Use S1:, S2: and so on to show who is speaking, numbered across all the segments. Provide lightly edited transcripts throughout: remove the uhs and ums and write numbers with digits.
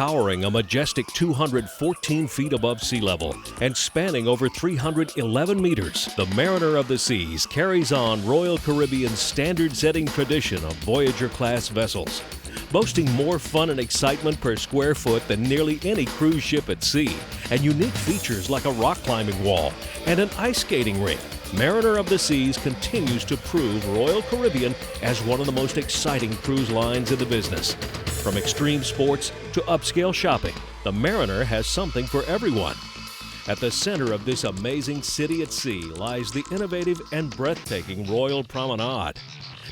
S1: Towering a majestic 214 feet above sea level and spanning over 311 meters, the Mariner of the Seas carries on Royal Caribbean's standard-setting tradition of Voyager-class vessels. Boasting more fun and excitement per square foot than nearly any cruise ship at sea, and unique features like a rock climbing wall and an ice skating rink, Mariner of the Seas continues to prove Royal Caribbean as one of the most exciting cruise lines in the business. From extreme sports to upscale shopping, the Mariner has something for everyone. At the center of this amazing city at sea lies the innovative and breathtaking Royal Promenade.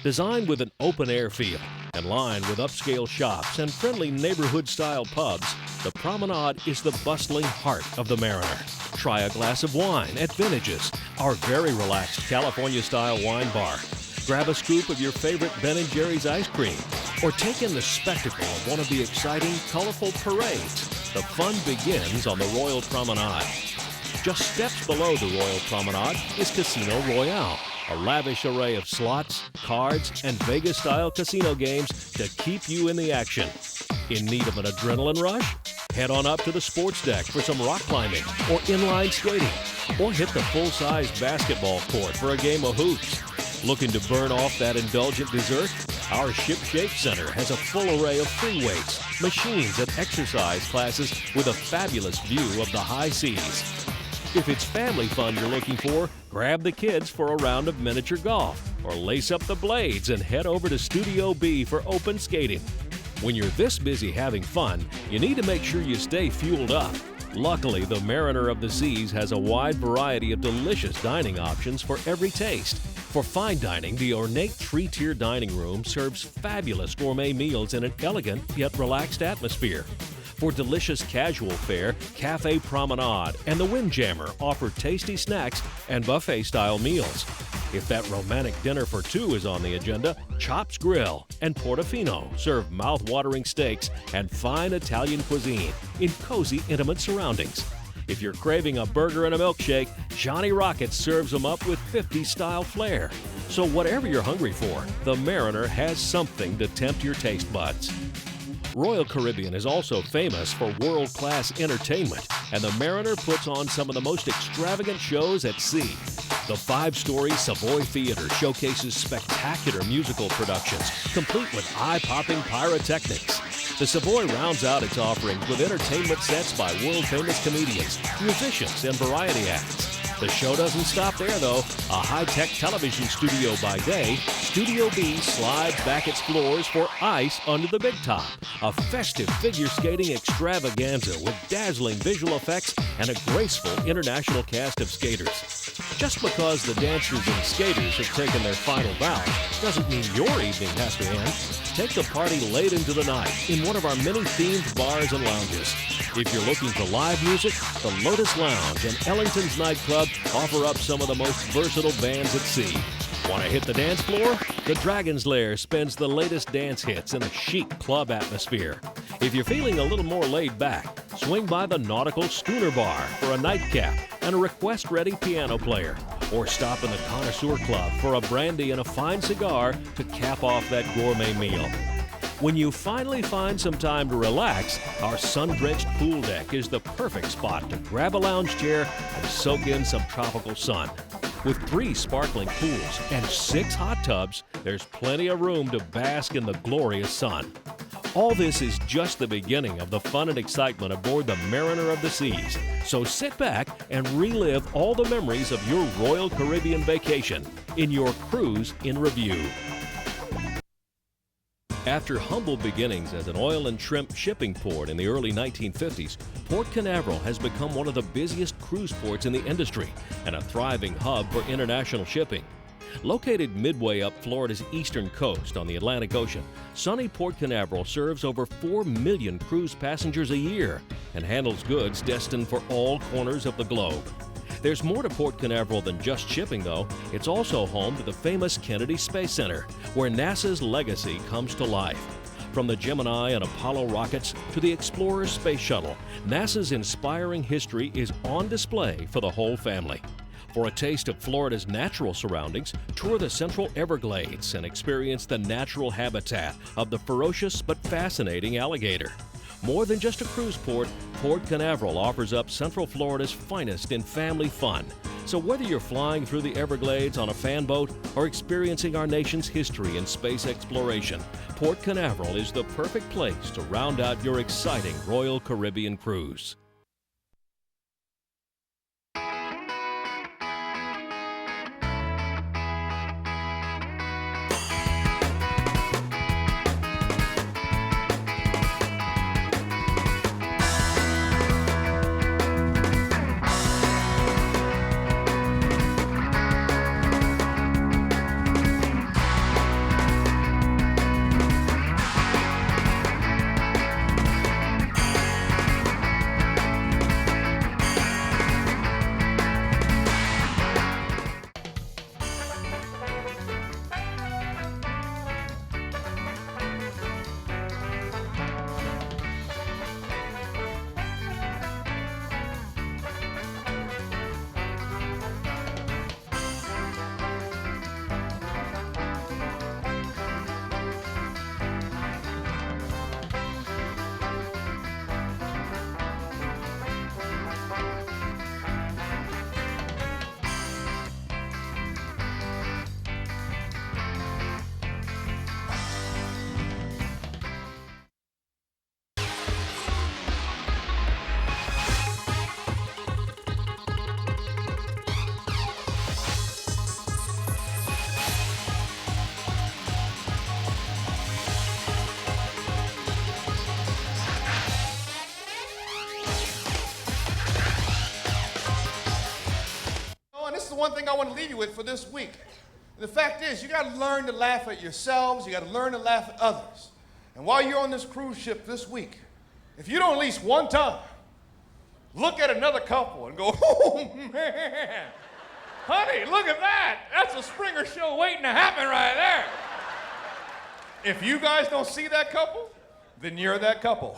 S1: Designed with an open-air feel and lined with upscale shops and friendly neighborhood-style pubs, the Promenade is the bustling heart of the Mariner. Try a glass of wine at Vintages, our very relaxed California-style wine bar. Grab a scoop of your favorite Ben & Jerry's ice cream, or take in the spectacle of one of the exciting, colorful parades. The fun begins on the Royal Promenade. Just steps below the Royal Promenade is Casino Royale, a lavish array of slots, cards, and Vegas-style casino games to keep you in the action. In need of an adrenaline rush? Head on up to the sports deck for some rock climbing or inline skating, or hit the full-size basketball court for a game of hoops. Looking to burn off that indulgent dessert? Our Ship Shape Center has a full array of free weights, machines, and exercise classes with a fabulous view of the high seas. If it's family fun you're looking for, grab the kids for a round of miniature golf, or lace up the blades and head over to Studio B for open skating. When you're this busy having fun, you need to make sure you stay fueled up. Luckily, the Mariner of the Seas has a wide variety of delicious dining options for every taste. For fine dining, the ornate three-tier dining room serves fabulous gourmet meals in an elegant yet relaxed atmosphere. For delicious casual fare, Cafe Promenade and the Windjammer offer tasty snacks and buffet-style meals. If that romantic dinner for two is on the agenda, Chops Grill and Portofino serve mouth-watering steaks and fine Italian cuisine in cozy, intimate surroundings. If you're craving a burger and a milkshake, Johnny Rockets serves them up with 50s-style flair. So whatever you're hungry for, the Mariner has something to tempt your taste buds. Royal Caribbean is also famous for world-class entertainment, and the Mariner puts on some of the most extravagant shows at sea. The five-story Savoy Theater showcases spectacular musical productions, complete with eye-popping pyrotechnics. The Savoy rounds out its offerings with entertainment sets by world-famous comedians, musicians, and variety acts. The show doesn't stop there, though. A high-tech television studio by day, Studio B slides back its floors for Ice Under the Big Top, a festive figure skating extravaganza with dazzling visual effects and a graceful international cast of skaters. Just because the dancers and skaters have taken their final bow doesn't mean your evening has to end. Take the party late into the night in one of our many themed bars and lounges. If you're looking for live music, the Lotus Lounge and Ellington's Nightclub offer up some of the most versatile bands at sea. Want to hit the dance floor? The Dragon's Lair spins the latest dance hits in a chic club atmosphere. If you're feeling a little more laid back, swing by the Nautical Schooner Bar for a nightcap and a request-ready piano player. Or stop in the Connoisseur Club for a brandy and a fine cigar to cap off that gourmet meal. When you finally find some time to relax, our sun-drenched pool deck is the perfect spot to grab a lounge chair and soak in some tropical sun. With 3 sparkling pools and 6 hot tubs, there's plenty of room to bask in the glorious sun. All this is just the beginning of the fun and excitement aboard the Mariner of the Seas. So sit back and relive all the memories of your Royal Caribbean vacation in your Cruise in Review. After humble beginnings as an oil and shrimp shipping port in the early 1950s, Port Canaveral has become one of the busiest cruise ports in the industry and a thriving hub for international shipping. Located midway up Florida's eastern coast on the Atlantic Ocean, sunny Port Canaveral serves over 4 million cruise passengers a year and handles goods destined for all corners of the globe. There's more to Port Canaveral than just shipping, though. It's also home to the famous Kennedy Space Center, where NASA's legacy comes to life. From the Gemini and Apollo rockets to the Explorer space shuttle, NASA's inspiring history is on display for the whole family. For a taste of Florida's natural surroundings, tour the Central Everglades and experience the natural habitat of the ferocious but fascinating alligator. More than just a cruise port, Port Canaveral offers up Central Florida's finest in family fun. So whether you're flying through the Everglades on a fan boat or experiencing our nation's history in space exploration, Port Canaveral is the perfect place to round out your exciting Royal Caribbean cruise.
S2: One thing I want to leave you with for this week. The fact is, you got to learn to laugh at yourselves. You got to learn to laugh at others. And while you're on this cruise ship this week, if you don't at least one time look at another couple and go, "Oh man, honey, look at that. That's a Springer show waiting to happen right there." If you guys don't see that couple, then you're that couple.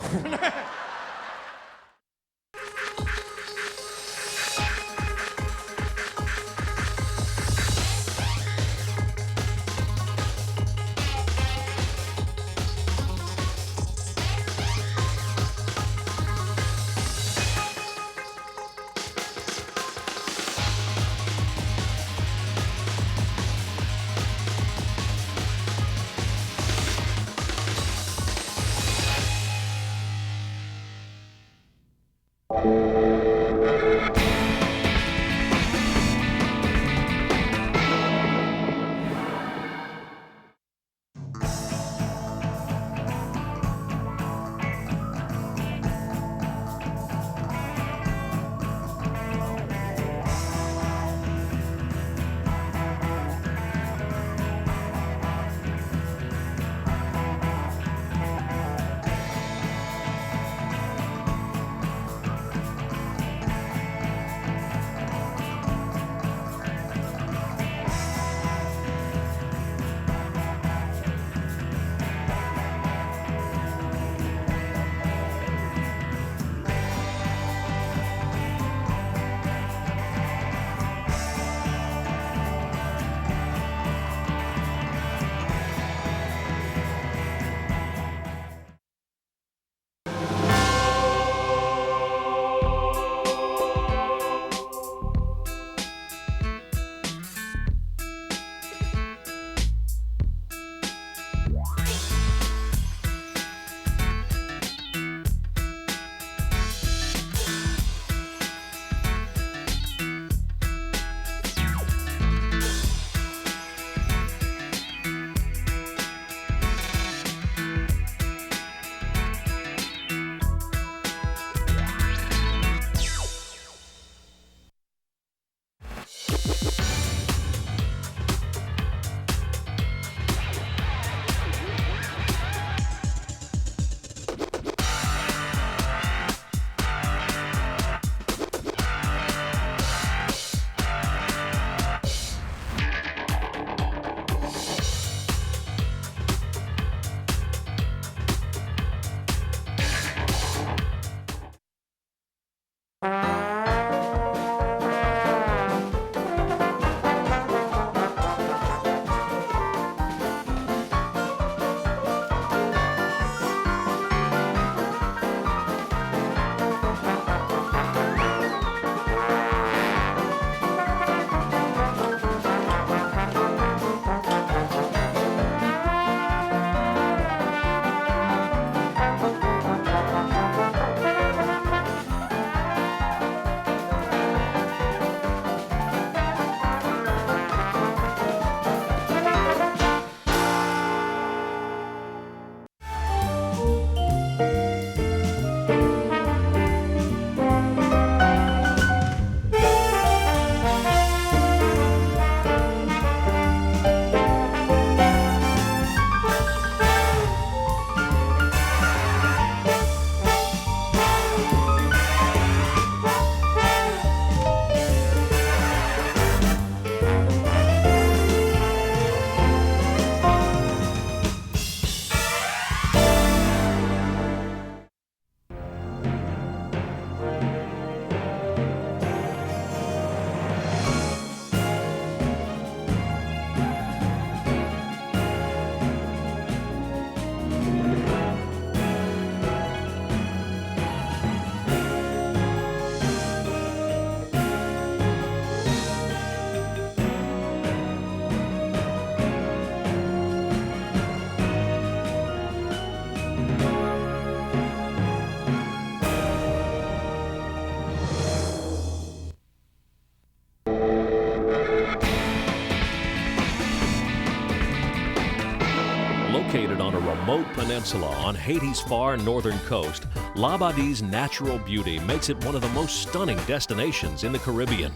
S1: remote peninsula on Haiti's far northern coast, Labadie's natural beauty makes it one of the most stunning destinations in the Caribbean.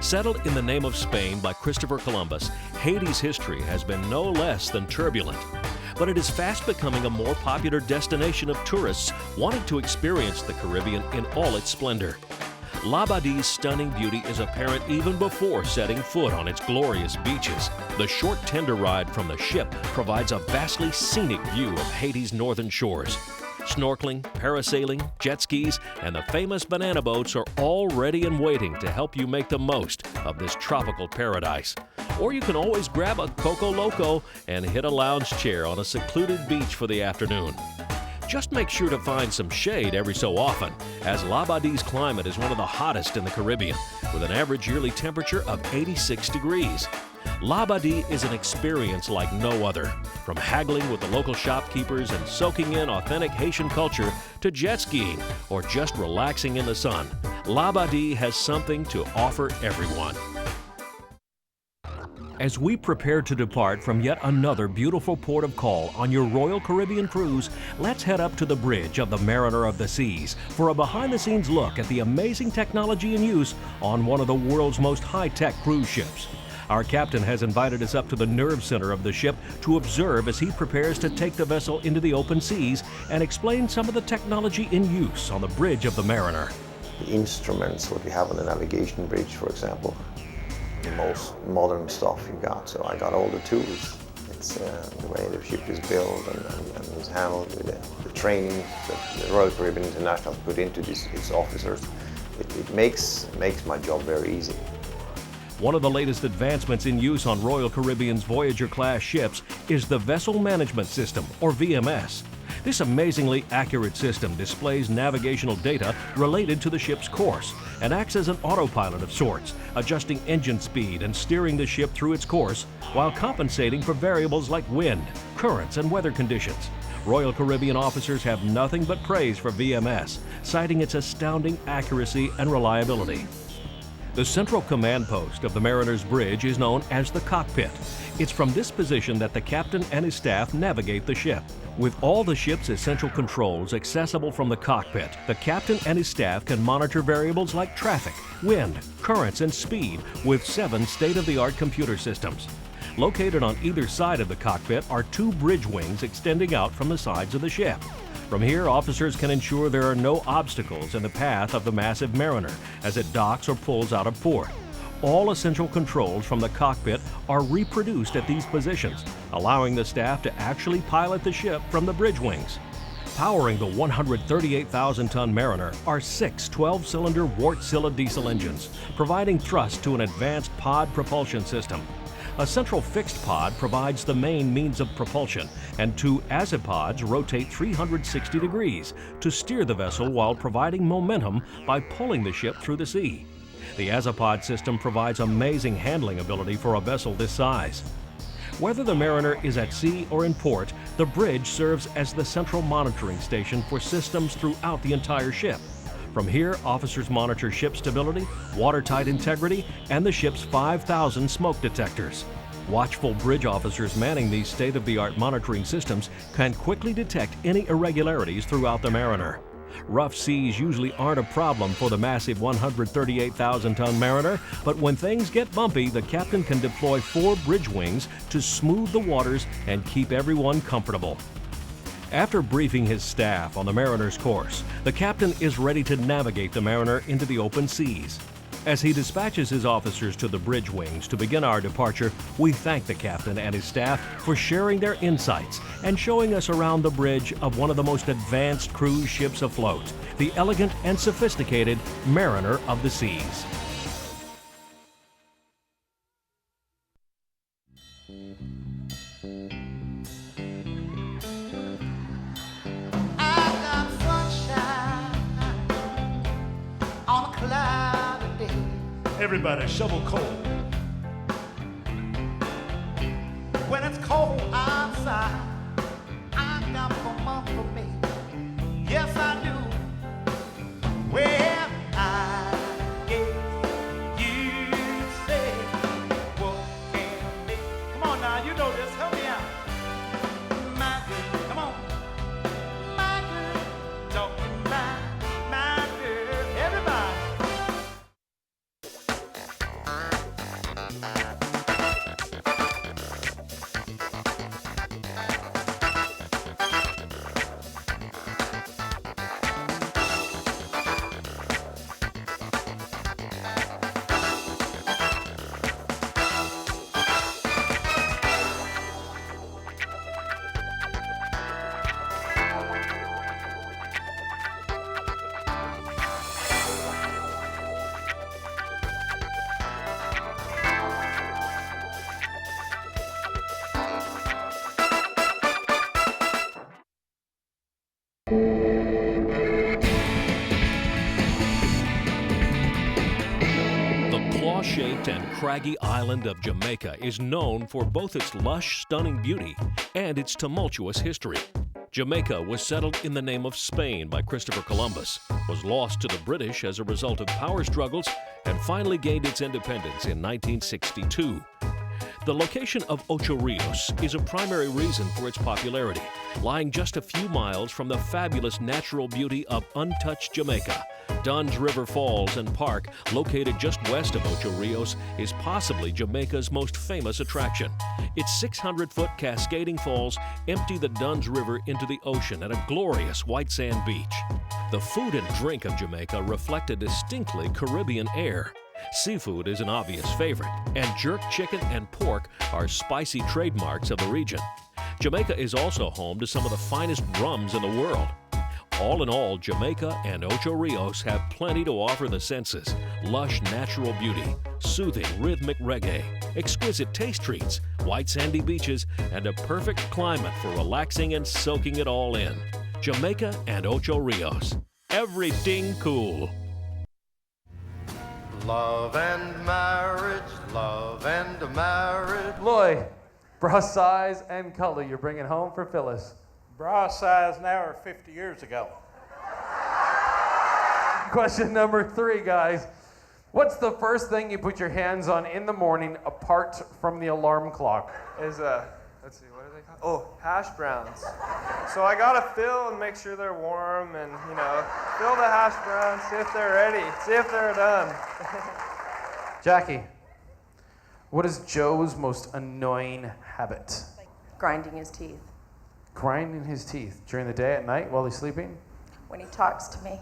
S1: Settled in the name of Spain by Christopher Columbus, Haiti's history has been no less than turbulent. But it is fast becoming a more popular destination of tourists wanting to experience the Caribbean in all its splendor. Labadie's stunning beauty is apparent even before setting foot on its glorious beaches. The short tender ride from the ship provides a vastly scenic view of Haiti's northern shores. Snorkeling, parasailing, jet skis, and the famous banana boats are all ready and waiting to help you make the most of this tropical paradise. Or you can always grab a Coco Loco and hit a lounge chair on a secluded beach for the afternoon. Just make sure to find some shade every so often, as Labadie's climate is one of the hottest in the Caribbean, with an average yearly temperature of 86 degrees. Labadie is an experience like no other. From haggling with the local shopkeepers and soaking in authentic Haitian culture to jet skiing or just relaxing in the sun, Labadie has something to offer everyone. As we prepare to depart from yet another beautiful port of call on your Royal Caribbean cruise, let's head up to the bridge of the Mariner of the Seas for a behind-the-scenes look at the amazing technology in use on one of the world's most high-tech cruise ships. Our captain has invited us up to the nerve center of the ship to observe as he prepares to take the vessel into the open seas and explain some of the technology in use on the bridge of the Mariner.
S3: The instruments, what we have on the navigation bridge, for example, the most modern stuff you got. So I got all the tools. It's the way the ship is built and is handled, with the training that the Royal Caribbean International put into its officers. It makes my job very easy.
S1: One of the latest advancements in use on Royal Caribbean's Voyager-class ships is the Vessel Management System, or VMS. This amazingly accurate system displays navigational data related to the ship's course and acts as an autopilot of sorts, adjusting engine speed and steering the ship through its course while compensating for variables like wind, currents, and weather conditions. Royal Caribbean officers have nothing but praise for VMS, citing its astounding accuracy and reliability. The central command post of the Mariner's Bridge is known as the cockpit. It's from this position that the captain and his staff navigate the ship. With all the ship's essential controls accessible from the cockpit, the captain and his staff can monitor variables like traffic, wind, currents, and speed with 7 state-of-the-art computer systems. Located on either side of the cockpit are 2 bridge wings extending out from the sides of the ship. From here, officers can ensure there are no obstacles in the path of the massive Mariner as it docks or pulls out of port. All essential controls from the cockpit are reproduced at these positions, allowing the staff to actually pilot the ship from the bridge wings. Powering the 138,000-ton Mariner are 6 12-cylinder Wärtsilä diesel engines, providing thrust to an advanced pod propulsion system. A central fixed pod provides the main means of propulsion, and 2 azipods rotate 360 degrees to steer the vessel while providing momentum by pulling the ship through the sea. The azipod system provides amazing handling ability for a vessel this size. Whether the Mariner is at sea or in port, the bridge serves as the central monitoring station for systems throughout the entire ship. From here, officers monitor ship stability, watertight integrity, and the ship's 5,000 smoke detectors. Watchful bridge officers manning these state-of-the-art monitoring systems can quickly detect any irregularities throughout the Mariner. Rough seas usually aren't a problem for the massive 138,000-ton Mariner, but when things get bumpy, the captain can deploy 4 bridge wings to smooth the waters and keep everyone comfortable. After briefing his staff on the Mariner's course, the captain is ready to navigate the Mariner into the open seas. As he dispatches his officers to the bridge wings to begin our departure, we thank the captain and his staff for sharing their insights and showing us around the bridge of one of the most advanced cruise ships afloat, the elegant and sophisticated Mariner of the Seas.
S4: Everybody shovel coal. When it's cold outside, I got some month for me. Yes, I do. Well, I guess you say, what can be? Come on now, you know this. Help me out. My goodness. Come
S1: claw-shaped and craggy island of Jamaica is known for both its lush, stunning beauty and its tumultuous history. Jamaica was settled in the name of Spain by Christopher Columbus, was lost to the British as a result of power struggles, and finally gained its independence in 1962. The location of Ocho Rios is a primary reason for its popularity, lying just a few miles from the fabulous natural beauty of untouched Jamaica. Dunn's River Falls and Park, located just west of Ocho Rios, is possibly Jamaica's most famous attraction. Its 600-foot cascading falls empty the Dunn's River into the ocean at a glorious white sand beach. The food and drink of Jamaica reflect a distinctly Caribbean air. Seafood is an obvious favorite, and jerk chicken and pork are spicy trademarks of the region. Jamaica is also home to some of the finest rums in the world. All in all, Jamaica and Ocho Rios have plenty to offer the senses: lush natural beauty, soothing rhythmic reggae, exquisite taste treats, white sandy beaches, and a perfect climate for relaxing and soaking it all in. Jamaica and Ocho Rios. Everything cool.
S5: Love and marriage, love and marriage.
S6: Lloyd, bra size and color you're bringing home for Phyllis.
S7: Bra size now or 50 years ago?
S6: Question number 3, guys. What's the first thing you put your hands on in the morning apart from the alarm clock?
S8: Is let's see, what are they called? Oh, hash browns. So I gotta fill and make sure they're warm, and fill the hash browns, see if they're ready, see if they're done.
S6: Jackie, what is Joe's most annoying habit?
S9: Grinding his teeth
S6: Grinding his teeth during the day, at night, while he's sleeping?
S9: when he talks to me.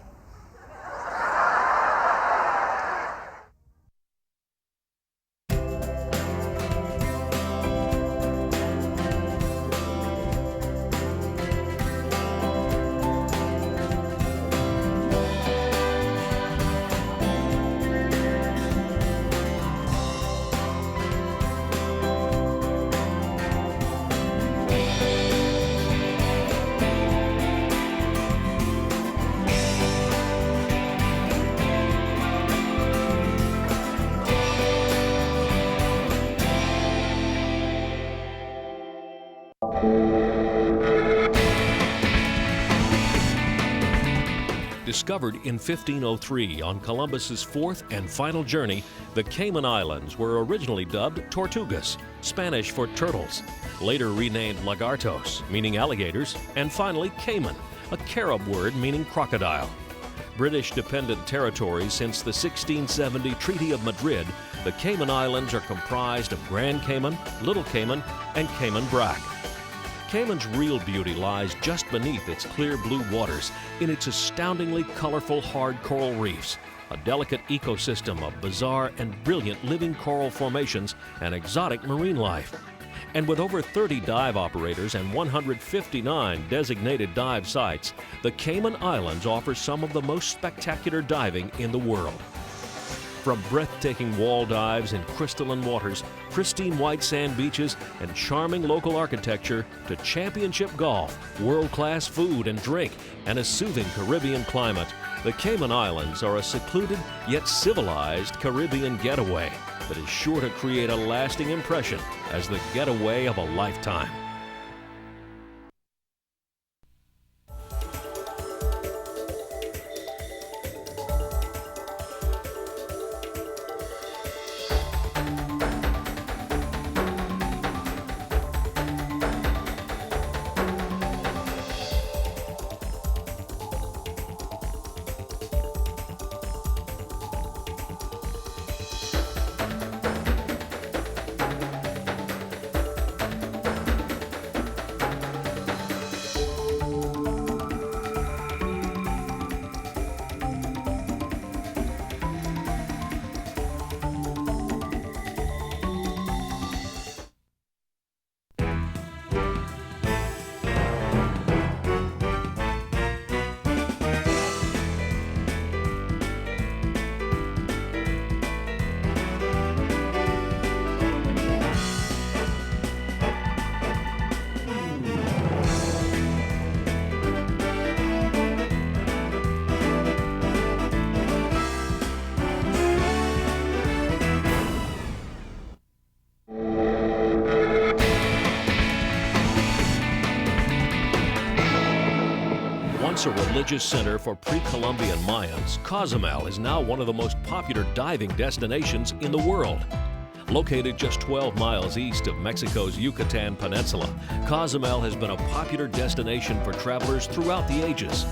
S1: Discovered in 1503 on Columbus's fourth and final journey, the Cayman Islands were originally dubbed Tortugas, Spanish for turtles, later renamed Lagartos, meaning alligators, and finally Cayman, a Carib word meaning crocodile. British dependent territory since the 1670 Treaty of Madrid, the Cayman Islands are comprised of Grand Cayman, Little Cayman, and Cayman Brac. Cayman's real beauty lies just beneath its clear blue waters in its astoundingly colorful hard coral reefs, a delicate ecosystem of bizarre and brilliant living coral formations and exotic marine life. And with over 30 dive operators and 159 designated dive sites, the Cayman Islands offer some of the most spectacular diving in the world. From breathtaking wall dives in crystalline waters, pristine white sand beaches, and charming local architecture, to championship golf, world-class food and drink, and a soothing Caribbean climate, the Cayman Islands are a secluded yet civilized Caribbean getaway that is sure to create a lasting impression as the getaway of a lifetime. Once a religious center for pre-Columbian Mayans, Cozumel is now one of the most popular diving destinations in the world. Located just 12 miles east of Mexico's Yucatan Peninsula, Cozumel has been a popular destination for travelers throughout the ages.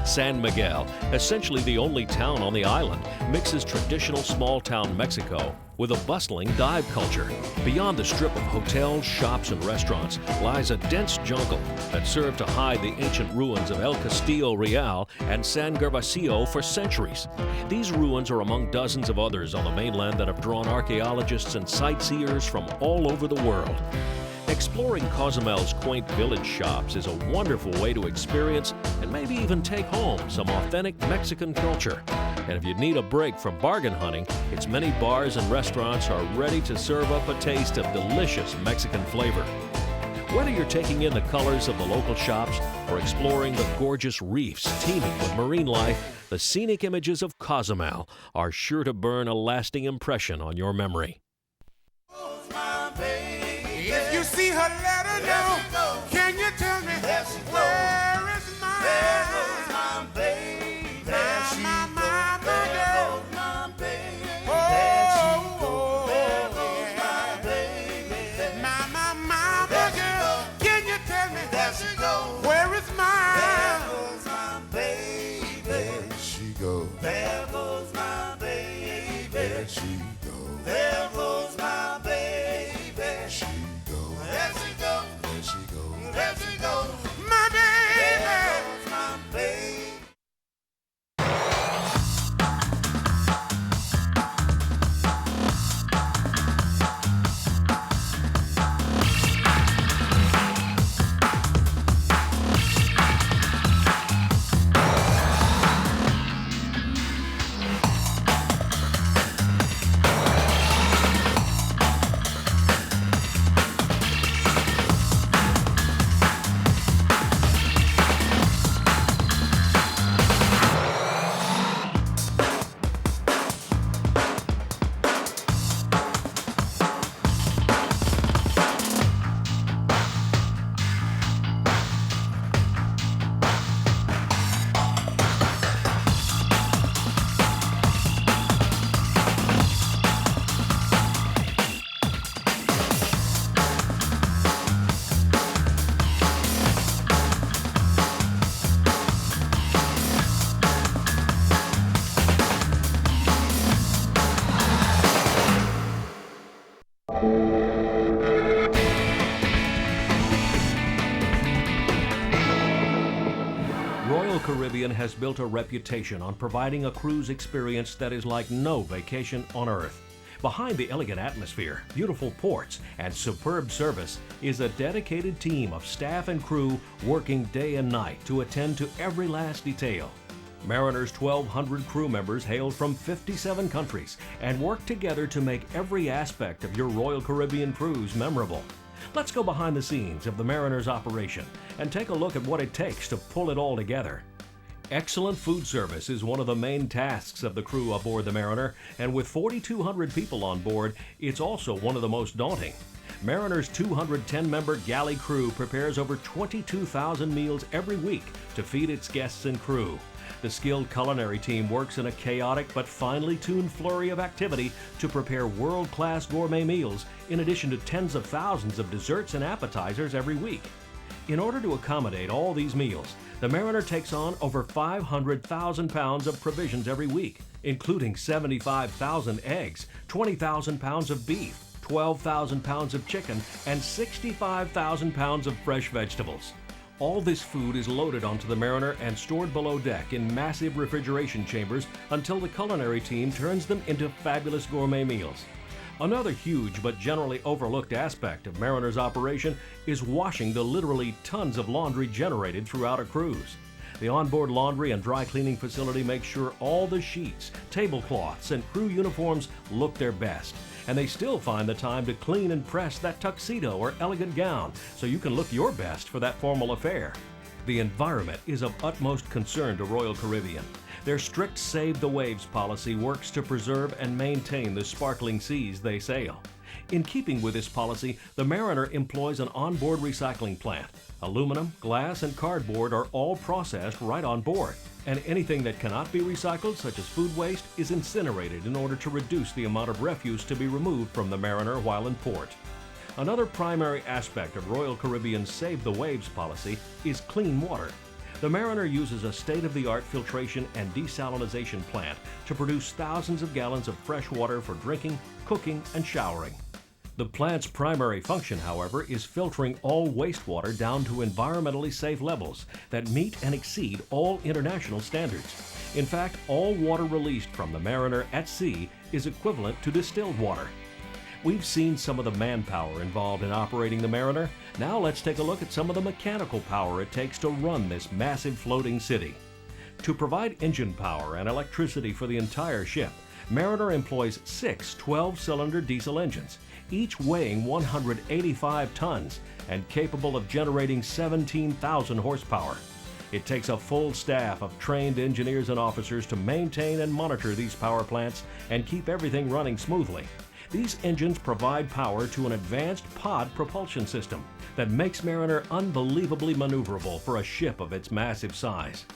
S1: San Miguel, essentially the only town on the island, mixes traditional small-town Mexico with a bustling dive culture. Beyond the strip of hotels, shops, and restaurants lies a dense jungle that served to hide the ancient ruins of El Castillo Real and San Gervasio for centuries. These ruins are among dozens of others on the mainland that have drawn archaeologists and sightseers from all over the world. Exploring Cozumel's quaint village shops is a wonderful way to experience and maybe even take home some authentic Mexican culture. And if you need a break from bargain hunting, its many bars and restaurants are ready to serve up a taste of delicious Mexican flavor. Whether you're taking in the colors of the local shops or exploring the gorgeous reefs teeming with marine life, the scenic images of Cozumel are sure to burn a lasting impression on your memory.
S10: If you see her, let her know. Can you tell me where is my baby? My girl. Oh, there goes my baby. My girl. Can you tell me where is my baby? There she goes. There goes my baby. There she goes. There goes my baby. There she goes. There she goes. There she goes. There she goes. My baby. There goes my baby.
S1: Royal Caribbean has built a reputation on providing a cruise experience that is like no vacation on Earth. Behind the elegant atmosphere, beautiful ports, and superb service is a dedicated team of staff and crew working day and night to attend to every last detail. Mariner's 1,200 crew members hail from 57 countries and work together to make every aspect of your Royal Caribbean cruise memorable. Let's go behind the scenes of the Mariner's operation and take a look at what it takes to pull it all together. Excellent food service is one of the main tasks of the crew aboard the Mariner, and with 4,200 people on board, it's also one of the most daunting. Mariner's 210-member galley crew prepares over 22,000 meals every week to feed its guests and crew. The skilled culinary team works in a chaotic but finely tuned flurry of activity to prepare world-class gourmet meals, in addition to tens of thousands of desserts and appetizers every week. In order to accommodate all these meals, the Mariner takes on over 500,000 pounds of provisions every week, including 75,000 eggs, 20,000 pounds of beef, 12,000 pounds of chicken, and 65,000 pounds of fresh vegetables. All this food is loaded onto the Mariner and stored below deck in massive refrigeration chambers until the culinary team turns them into fabulous gourmet meals. Another huge but generally overlooked aspect of Mariner's operation is washing the literally tons of laundry generated throughout a cruise. The onboard laundry and dry cleaning facility makes sure all the sheets, tablecloths, and crew uniforms look their best. And they still find the time to clean and press that tuxedo or elegant gown so you can look your best for that formal affair. The environment is of utmost concern to Royal Caribbean. Their strict Save the Waves policy works to preserve and maintain the sparkling seas they sail. In keeping with this policy, the Mariner employs an onboard recycling plant. Aluminum, glass, and cardboard are all processed right on board. And anything that cannot be recycled, such as food waste, is incinerated in order to reduce the amount of refuse to be removed from the Mariner while in port. Another primary aspect of Royal Caribbean's Save the Waves policy is clean water. The Mariner uses a state-of-the-art filtration and desalinization plant to produce thousands of gallons of fresh water for drinking, cooking, and showering. The plant's primary function, however, is filtering all wastewater down to environmentally safe levels that meet and exceed all international standards. In fact, all water released from the Mariner at sea is equivalent to distilled water. We've seen some of the manpower involved in operating the Mariner. Now let's take a look at some of the mechanical power it takes to run this massive floating city. To provide engine power and electricity for the entire ship, Mariner employs 6 12-cylinder diesel engines, each weighing 185 tons and capable of generating 17,000 horsepower. It takes a full staff of trained engineers and officers to maintain and monitor these power plants and keep everything running smoothly. These engines provide power to an advanced pod propulsion system that makes Mariner unbelievably maneuverable for a ship of its massive size.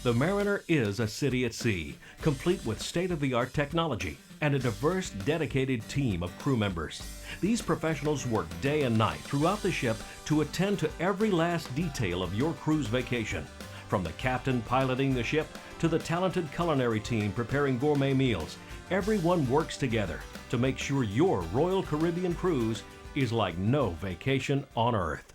S1: The Mariner is a city at sea, complete with state-of-the-art technology and a diverse, dedicated team of crew members. These professionals work day and night throughout the ship to attend to every last detail of your cruise vacation. From the captain piloting the ship to the talented culinary team preparing gourmet meals, everyone works together to make sure your Royal Caribbean cruise is like no vacation on Earth.